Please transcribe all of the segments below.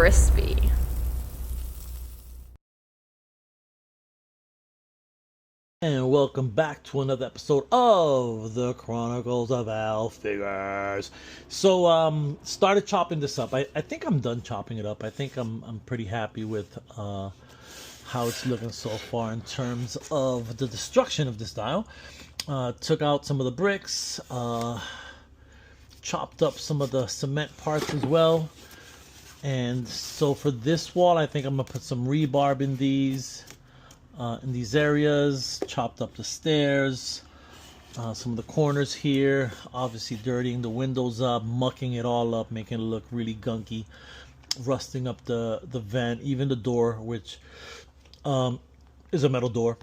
crispy. And welcome back to another episode of the Chronicles of Al Figures. So, started chopping this up. I think I'm done chopping it up. I think I'm pretty happy with how it's looking so far in terms of the destruction of this dial. Took out some of the bricks, chopped up some of the cement parts as well. And so for this wall, I think I'm gonna put some rebarb in these areas, chopped up the stairs, some of the corners here, obviously dirtying the windows up, mucking it all up, making it look really gunky, rusting up the vent, even the door, which is a metal door.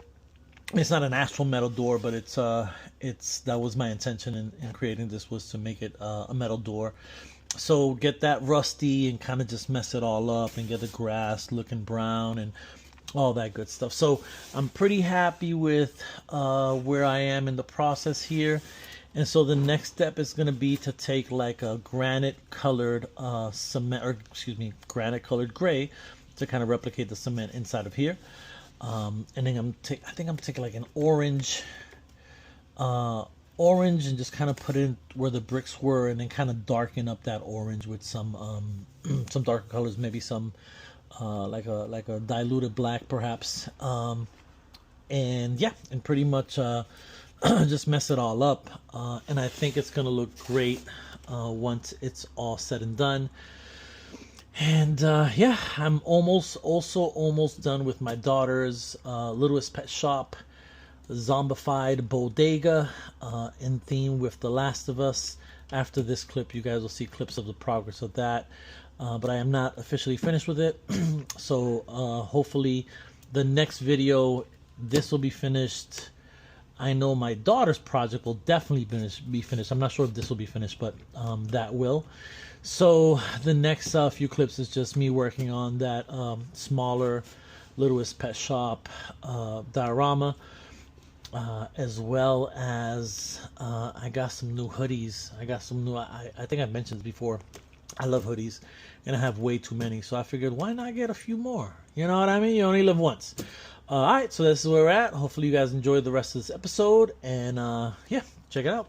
It's not an actual metal door, but it's that was my intention in creating this, was to make it a metal door. So get that rusty and kind of just mess it all up and get the grass looking brown and all that good stuff. So I'm pretty happy with where I am in the process here. And so the next step is going to be to take like a granite colored cement, or excuse me, granite colored gray, to kind of replicate the cement inside of here. And then I think I'm taking like an orange and just kind of put it where the bricks were, and then kind of darken up that orange with some some darker colors, maybe some like a diluted black perhaps, and yeah, and pretty much just mess it all up, and I think it's gonna look great once it's all said and done. And yeah, I'm almost done with my daughter's Littlest Pet Shop zombified bodega in theme with The Last of Us. After this clip, you guys will see clips of the progress of that. But I am not officially finished with it. So hopefully the next video, this will be finished. I know my daughter's project will definitely be finished. I'm not sure if this will be finished, but that will. So the next few clips is just me working on that smaller Littlest Pet Shop diorama. As well as I got some new hoodies. I think I've mentioned this before. I love hoodies, and I have way too many, so I figured, why not get a few more? You know what I mean? You only live once. Alright, so this is where we're at. Hopefully you guys enjoyed the rest of this episode, and yeah, check it out.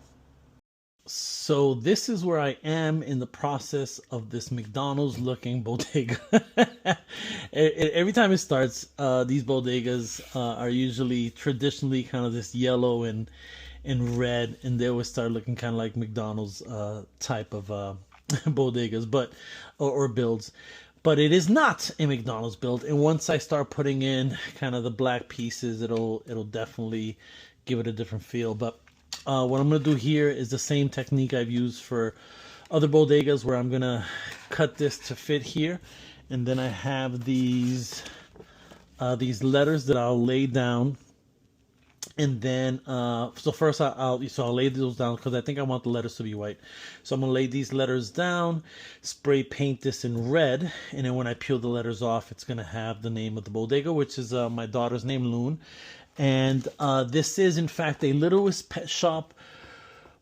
So this is where I am in the process of this McDonald's looking bodega. Every time it starts, these bodegas are usually traditionally kind of this yellow and red, and they always start looking kind of like McDonald's type of bodegas, but or builds. But it is not a McDonald's build, and once I start putting in kind of the black pieces, it'll definitely give it a different feel. But what I'm going to do here is the same technique I've used for other bodegas, where I'm going to cut this to fit here, and then I have these letters that I'll lay down. And then so first I'll lay those down, because I think I want the letters to be white. So I'm gonna lay these letters down, spray paint this in red, and then when I peel the letters off, it's gonna have the name of the bodega, which is my daughter's name, Loon. And this is in fact a Littlest Pet Shop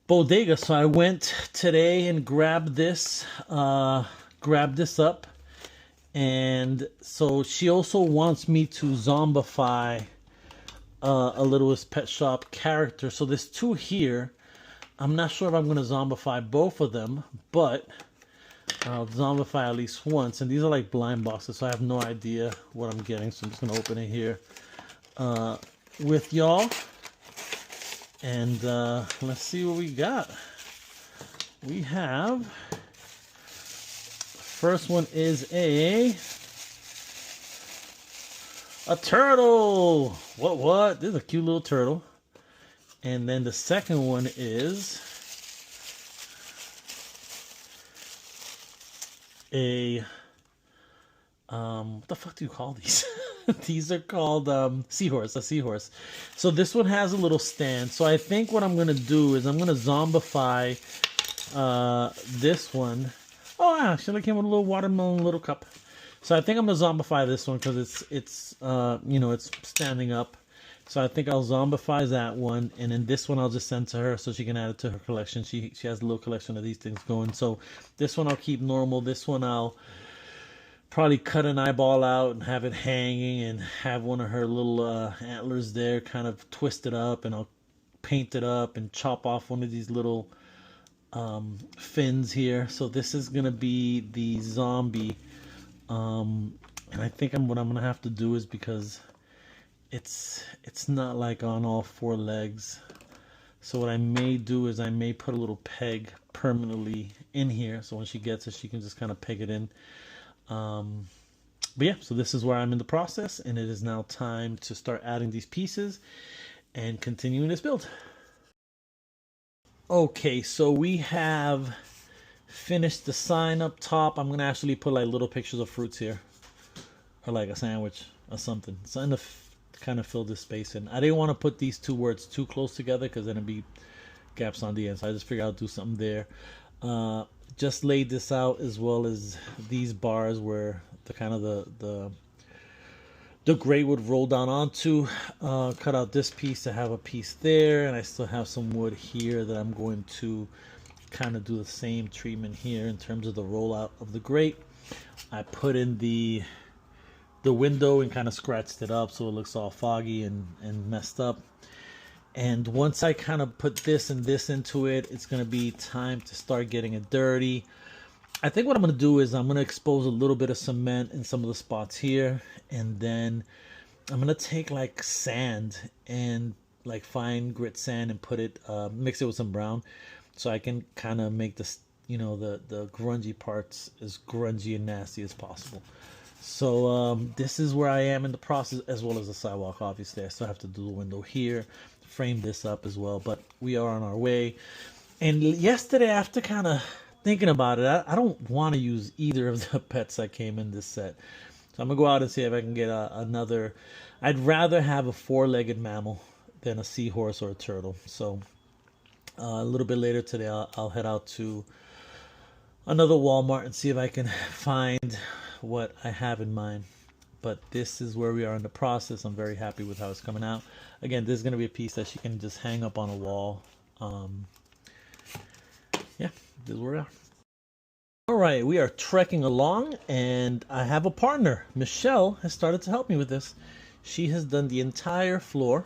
bodega. So I went today and grabbed this up, and so she also wants me to zombify a Littlest Pet Shop character. So there's two here. I'm not sure if I'm going to zombify both of them, but I'll zombify at least once. And these are like blind boxes, so I have no idea what I'm getting. So I'm just going to open it here with y'all. And let's see what we got. We have, first one is a turtle. What? This is a cute little turtle. And then the second one is a what the fuck do you call these? These are called seahorse, a seahorse. So this one has a little stand. So I think what I'm gonna do is I'm gonna zombify this one. Oh, actually, it came with a little watermelon little cup. So I think I'm gonna zombify this one, because it's you know, it's standing up. So I think I'll zombify that one, and then this one I'll just send to her so she can add it to her collection. She has a little collection of these things going. So this one I'll keep normal. This one I'll probably cut an eyeball out and have it hanging, and have one of her little antlers there kind of twisted up, and I'll paint it up and chop off one of these little fins here. So this is gonna be the zombie, and I think what I'm gonna have to do is, because it's not like on all four legs, so what I may do is I may put a little peg permanently in here, so when she gets it, she can just kind of peg it in. But yeah, so this is where I'm in the process, and it is now time to start adding these pieces and continuing this build. Okay, so we have finished the sign up top. I'm gonna actually put like little pictures of fruits here, or like a sandwich or something, something to kind of fill this space in. I didn't want to put these two words too close together because then it'd be gaps on the end, so I just figured I'll do something there. Just laid this out, as well as these bars where the kind of the grate would roll down onto. Cut out this piece to have a piece there, and I still have some wood here that I'm going to kind of do the same treatment here in terms of the rollout of the grate. I put in the window and kind of scratched it up so it looks all foggy and messed up. And once I kind of put this and this into it, it's going to be time to start getting it dirty. I think what I'm going to do is I'm going to expose a little bit of cement in some of the spots here, and then I'm going to take like sand and like fine grit sand and put it, mix it with some brown, so I can kind of make this, you know, the grungy parts as grungy and nasty as possible. So this is where I am in the process, as well as the sidewalk. Obviously I still have to do the window here, frame this up as well, but we are on our way. And yesterday, after kind of thinking about it, I don't want to use either of the pets that came in this set, so I'm gonna go out and see if I can get another. I'd rather have a four-legged mammal than a seahorse or a turtle. So a little bit later today, I'll head out to another Walmart and see if I can find what I have in mind. But this is where we are in the process. I'm very happy with how it's coming out. Again, this is going to be a piece that she can just hang up on a wall. Yeah, this is where we are. All right, we are trekking along, and I have a partner. Michelle has started to help me with this. She has done the entire floor,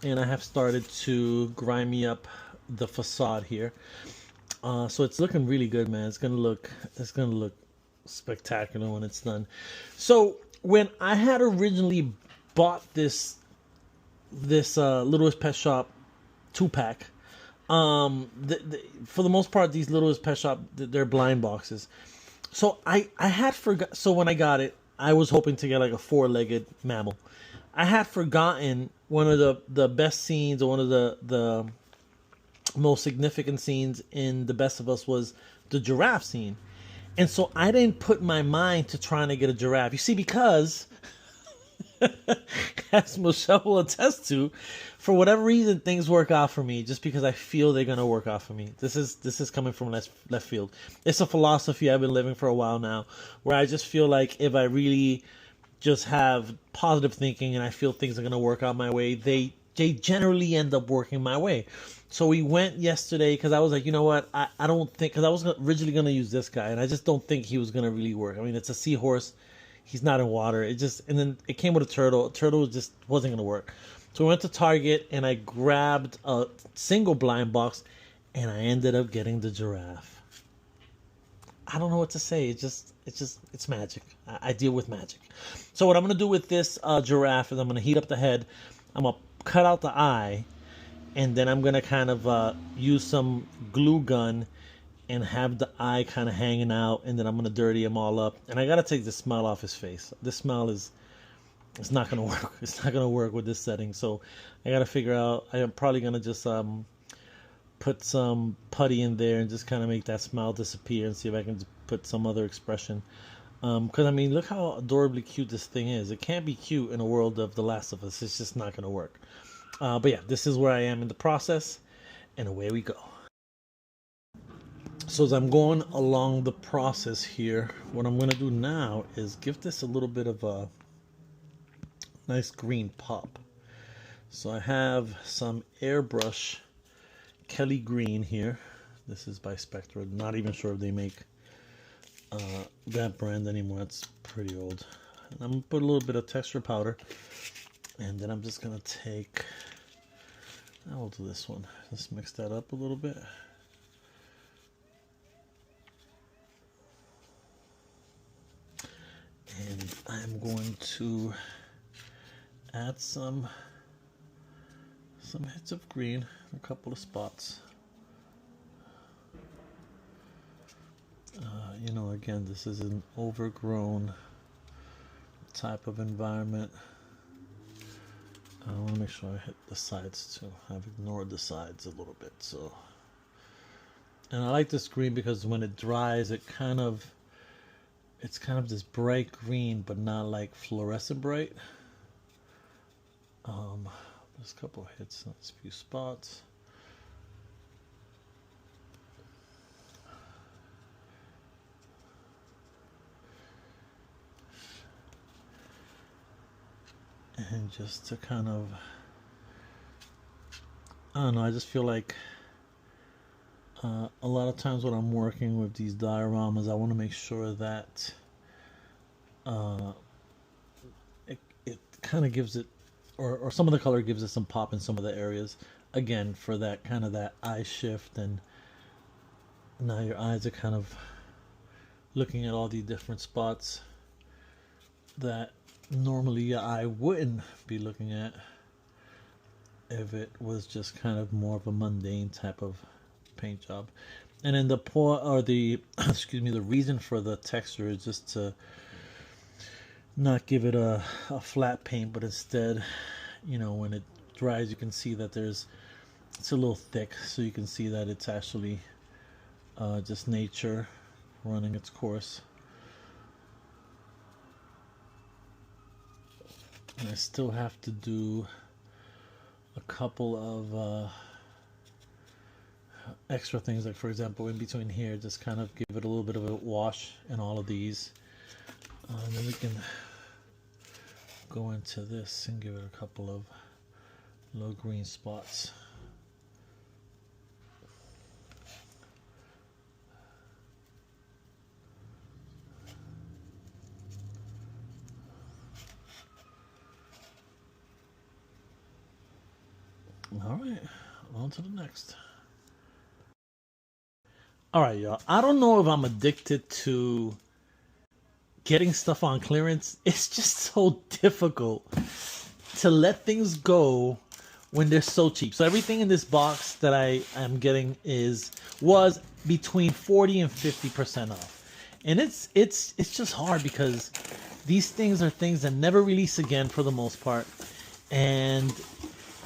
and I have started to grind me up the facade here. So it's looking really good, man. It's gonna look spectacular when it's done. So when I had originally bought this Littlest Pet Shop 2-pack, for the most part, these Littlest Pet Shop, they're blind boxes. So I had forgot. So when I got it, I was hoping to get like a four-legged mammal. I had forgotten one of the best scenes, or one of the most significant scenes in The Best of Us was the giraffe scene. And so I didn't put my mind to trying to get a giraffe. You see, because as Michelle will attest to, for whatever reason, things work out for me just because I feel they're gonna work out for me. This is coming from left field. It's a philosophy I've been living for a while now, where I just feel like if I really just have positive thinking and I feel things are gonna work out my way, they generally end up working my way. So we went yesterday because I was like, you know what, I don't think, because I was originally going to use this guy, and I just don't think he was going to really work. I mean, it's a seahorse. He's not in water. And then it came with a turtle. A turtle just wasn't going to work. So we went to Target, and I grabbed a single blind box, and I ended up getting the giraffe. I don't know what to say. It's magic. I deal with magic. So what I'm going to do with this giraffe is I'm going to heat up the head. I'm going to cut out the eye, and then I'm going to kind of use some glue gun and have the eye kind of hanging out, and then I'm going to dirty him all up. And I got to take the smile off his face. This smile it's not going to work. It's not going to work with this setting. So I got to figure out, I'm probably going to just put some putty in there and just kind of make that smile disappear and see if I can put some other expression. Because, I mean, look how adorably cute this thing is. It can't be cute in a world of The Last of Us. It's just not going to work. But yeah, this is where I am in the process, and away we go. So as I'm going along the process here, what I'm going to do now is give this a little bit of a nice green pop. So I have some airbrush Kelly green here. This is by Spectra. Not even sure if they make that brand anymore. It's pretty old. And I'm gonna put a little bit of texture powder, and then I'm just gonna take, I will do this one. Let's mix that up a little bit. And I'm going to add some hits of green, a couple of spots. You know, again, this is an overgrown type of environment. I want to make sure I hit the sides too. I've ignored the sides a little bit, so. And I like this green because when it dries, it's kind of this bright green, but not like fluorescent bright. There's a couple of hits on a few spots. And just to kind of, I don't know, I just feel like a lot of times when I'm working with these dioramas, I want to make sure that it kind of gives it, or some of the color gives it some pop in some of the areas. Again, for that kind of that eye shift, and now your eyes are kind of looking at all these different spots that normally your eye wouldn't be looking at if it was just kind of more of a mundane type of paint job. And then the excuse me, the reason for the texture is just to not give it a flat paint, but instead, you know, when it dries, you can see that it's a little thick, so you can see that it's actually just nature running its course. And I still have to do a couple of extra things, like for example in between here, just kind of give it a little bit of a wash in all of these, and then we can go into this and give it a couple of low green spots. All right, on to the next. All right, y'all. I don't know if I'm addicted to getting stuff on clearance. It's just so difficult to let things go when they're so cheap. So everything in this box that I am getting was between 40 and 50% off. And it's just hard because these things are things that never release again for the most part. And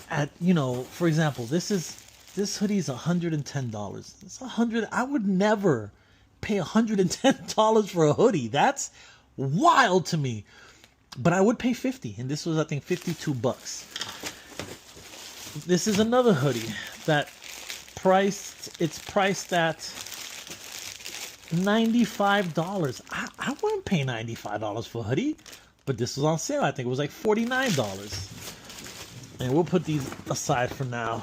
at, you know, for example, this hoodie is $110. It's $100. I would never pay $110 for a hoodie. That's wild to me. But I would pay $50, and this was, I think, $52. This is another hoodie that it's priced at $95. I wouldn't pay $95 for a hoodie, but this was on sale. I think it was like $49. And we'll put these aside for now.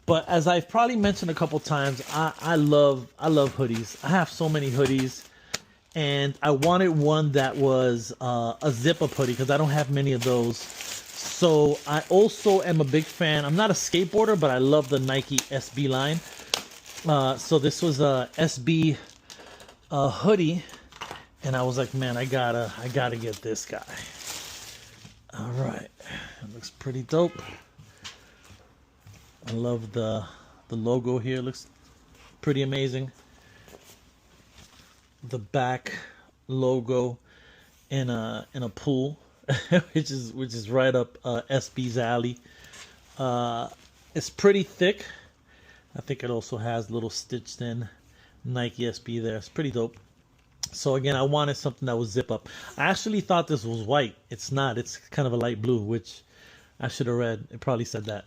But as I've probably mentioned a couple times, I love hoodies. I have so many hoodies, and I wanted one that was a zip-up hoodie because I don't have many of those. So I also am a big fan. I'm not a skateboarder, but I love the Nike SB line. So this was a SB hoodie, and I was like, man, I gotta get this guy. All right, it looks pretty dope. I love the logo here. It looks pretty amazing. The back logo in a pool, which is right up SB's alley. It's pretty thick. I think it also has little stitched in Nike SB there. It's pretty dope. So again, I wanted something that was zip up. I actually thought this was white. It's not. It's kind of a light blue, which I should have read. It probably said that,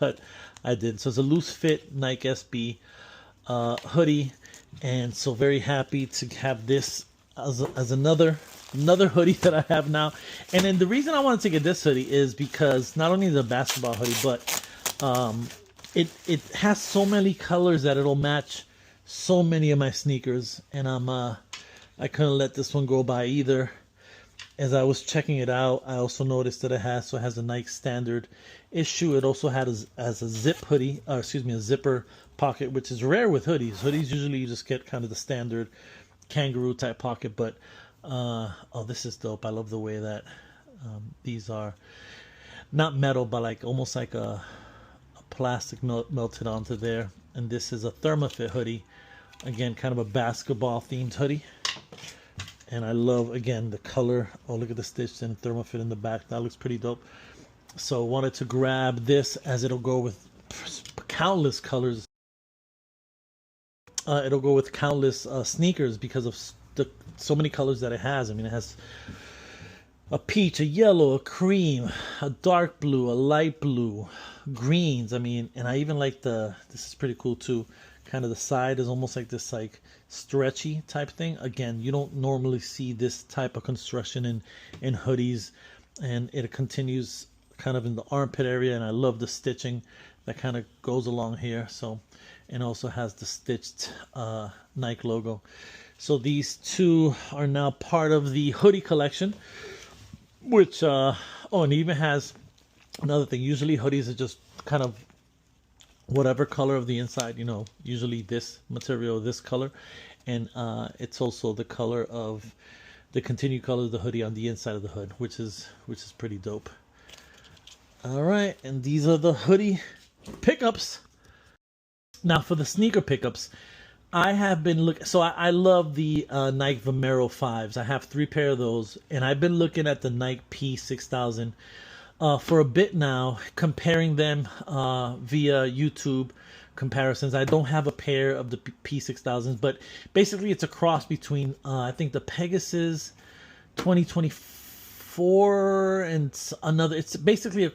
but I didn't. So it's a loose fit Nike SB hoodie, and so very happy to have this as another hoodie that I have now. And then the reason I wanted to get this hoodie is because not only is it a basketball hoodie, but it has so many colors that it'll match so many of my sneakers, and I'm I couldn't let this one go by either. As I was checking it out, I also noticed that it has a Nike standard issue. It also has a zip hoodie, excuse me, a zipper pocket, which is rare with hoodies. Hoodies usually you just get kind of the standard kangaroo type pocket, but oh, this is dope. I love the way that these are not metal, but like almost like a plastic melted onto there. And this is a Thermafit hoodie, again, kind of a basketball themed hoodie. And I love, again, the color. Oh, look at the stitch and Thermafit in the back. That looks pretty dope. So wanted to grab this as it'll go with countless colors. It'll go with countless sneakers because of so many colors that it has. I mean, it has a peach, a yellow, a cream, a dark blue, a light blue, greens. I mean, and I even like this is pretty cool too. Kind of the side is almost like this like stretchy type thing. Again, you don't normally see this type of construction in hoodies, and it continues kind of in the armpit area, and I love the stitching that kind of goes along here. So, and also has the stitched Nike logo. So these two are now part of the hoodie collection, which oh, and it even has another thing. Usually hoodies are just kind of whatever color of the inside, you know, usually this material, this color, and it's also the color of the continued color of the hoodie on the inside of the hood, which is pretty dope. All right, and these are the hoodie pickups. Now for the sneaker pickups, I have been looking. So I love the Nike Vomero 5s. I have 3 pair of those, and I've been looking at the Nike P6000 for a bit now, comparing them via YouTube comparisons. I don't have a pair of the P6000s, but basically it's a cross between I think the Pegasus 2024 and another. It's basically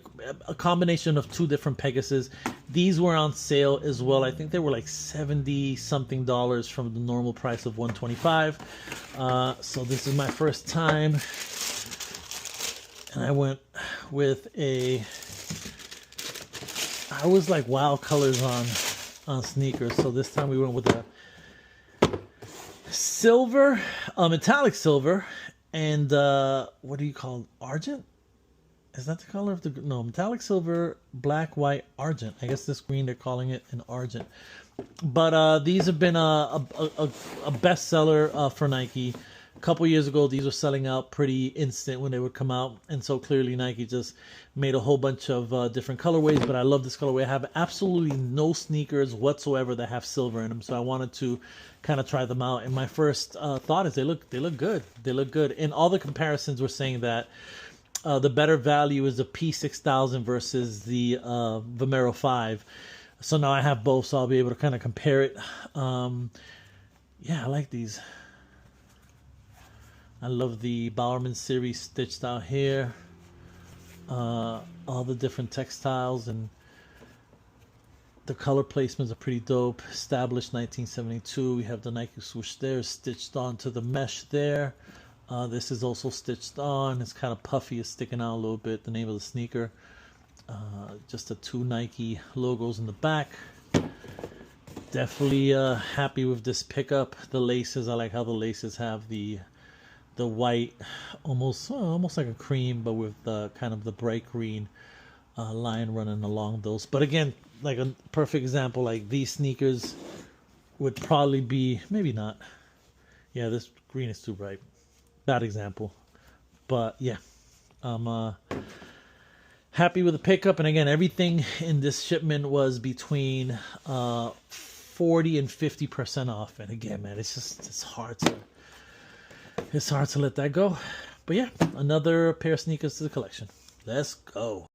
a combination of 2 different Pegasus. These were on sale as well. I think they were like $70 something from the normal price of $125. So this is my first time, and I went with I was like wild colors on sneakers. So this time we went with a silver, metallic silver, and what do you call it? Argent? Is that the color of the, no, metallic silver, black, white, argent. I guess this green they're calling it an argent. But these have been a bestseller for Nike. A couple years ago, these were selling out pretty instant when they would come out, and so clearly Nike just made a whole bunch of different colorways. But I love this colorway. I have absolutely no sneakers whatsoever that have silver in them, so I wanted to kind of try them out. And my first thought is they look good. They look good. And all the comparisons were saying that the better value is the P6000 versus the Vomero 5. So now I have both, so I'll be able to kind of compare it. Yeah, I like these. I love the Bowerman series stitched out here. All the different textiles and the color placements are pretty dope. Established 1972. We have the Nike swoosh there, stitched onto the mesh there. This is also stitched on. It's kind of puffy. It's sticking out a little bit. The name of the sneaker. Just the 2 Nike logos in the back. Definitely happy with this pickup. The laces, I like how the laces have the white, almost like a cream, but with the kind of the bright green line running along those. But again, like a perfect example, like these sneakers would probably be, maybe not. Yeah, this green is too bright. Bad example. But yeah, I'm happy with the pickup. And again, everything in this shipment was between 40 and 50% off. And again, man, it's hard to let that go. But yeah, another pair of sneakers to the collection. Let's go.